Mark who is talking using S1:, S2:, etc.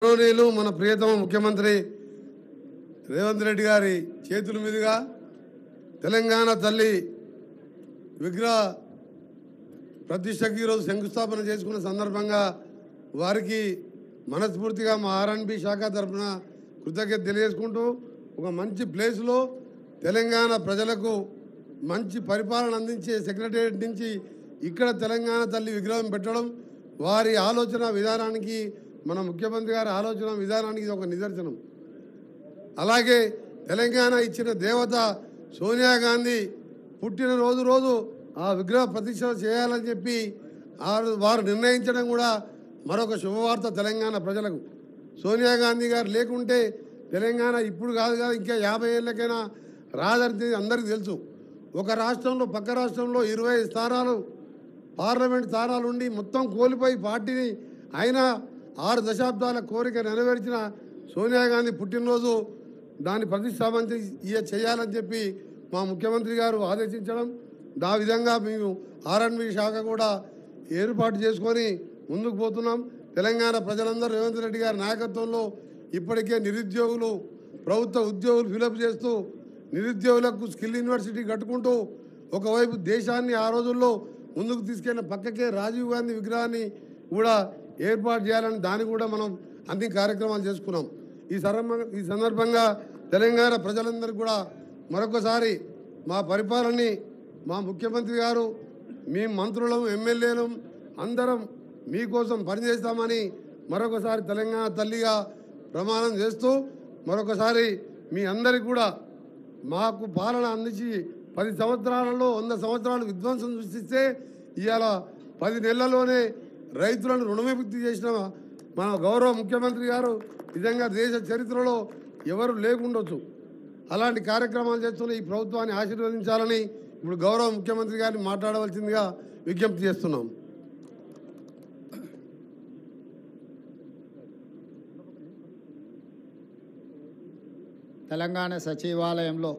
S1: గౌరవనీయులు మన ప్రియతమ ముఖ్యమంత్రి రేవంత్ రెడ్డి గారి చేతుల మీదుగా తెలంగాణ తల్లి విగ్రహ ప్రతిష్టకి ఈరోజు శంకుస్థాపన చేసుకున్న సందర్భంగా వారికి మనస్ఫూర్తిగా మా ఆర్ఎండ్బి శాఖ తరఫున కృతజ్ఞత తెలియజేసుకుంటూ ఒక మంచి ప్లేస్లో తెలంగాణ ప్రజలకు మంచి పరిపాలన అందించే సెక్రటేరియట్ నుంచి ఇక్కడ తెలంగాణ తల్లి విగ్రహం పెట్టడం వారి ఆలోచన విధానానికి మన ముఖ్యమంత్రి గారి ఆలోచన విధానానికి ఇది ఒక నిదర్శనం. అలాగే తెలంగాణ ఇచ్చిన దేవత సోనియా గాంధీ పుట్టినరోజు ఆ విగ్రహ ప్రతిష్ట చేయాలని చెప్పి వారు నిర్ణయించడం కూడా మరొక శుభవార్త తెలంగాణ ప్రజలకు. సోనియా గాంధీ గారు లేకుంటే తెలంగాణ ఇప్పుడు కాదు ఇంకా 50 ఏళ్ళకైనా రాదని అందరికీ తెలుసు. ఒక రాష్ట్రంలో పక్క రాష్ట్రంలో 20 స్థానాలు పార్లమెంట్ స్థానాలు ఉండి మొత్తం కోల్పోయి పార్టీని అయినా 6 దశాబ్దాల కోరిక నెరవేర్చిన సోనియా గాంధీ పుట్టినరోజు దాన్ని ప్రతిష్టాపన చేయాలని చెప్పి మా ముఖ్యమంత్రి గారు ఆదేశించడం, ఆ విధంగా మేము ఆర్ఎండ్బి శాఖ కూడా ఏర్పాటు చేసుకొని ముందుకు పోతున్నాం. తెలంగాణ ప్రజలందరూ రేవంత్ రెడ్డి గారి నాయకత్వంలో ఇప్పటికే నిరుద్యోగులు ప్రభుత్వ ఉద్యోగులు ఫిలప్ చేస్తూ నిరుద్యోగులకు స్కిల్ యూనివర్సిటీ కట్టుకుంటూ ఒకవైపు దేశాన్ని ఆ రోజుల్లో ముందుకు తీసుకెళ్లిన పక్కకే రాజీవ్ గాంధీ విగ్రహాన్ని కూడా ఏర్పాటు చేయాలని దాన్ని కూడా మనం అన్ని కార్యక్రమాలు చేసుకున్నాం. ఈ సందర్భంగా తెలంగాణ ప్రజలందరికీ కూడా మరొకసారి మా పరిపాలనని మా ముఖ్యమంత్రి గారు మీ మంత్రులం ఎమ్మెల్యేలం అందరం మీకోసం పనిచేస్తామని మరొకసారి తెలంగాణ తల్లిగా ప్రమాణం చేస్తూ మరొకసారి మీ అందరికీ కూడా మాకు పాలన అందించి 10 సంవత్సరాలలో 100 సంవత్సరాలు విధ్వంసం సృష్టిస్తే ఇవాళ 10 నెలల్లోనే రైతులను రుణవిముక్తి చేసిన మన గౌరవ ముఖ్యమంత్రి గారు నిజంగా దేశ చరిత్రలో ఎవరు లేకుండొచ్చు. అలాంటి కార్యక్రమాలు చేస్తున్న ఈ ప్రభుత్వాన్ని ఆశీర్వదించాలని ఇప్పుడు గౌరవ ముఖ్యమంత్రి గారిని మాట్లాడవలసిందిగా విజ్ఞప్తి చేస్తున్నాం.
S2: తెలంగాణ సచివాలయంలో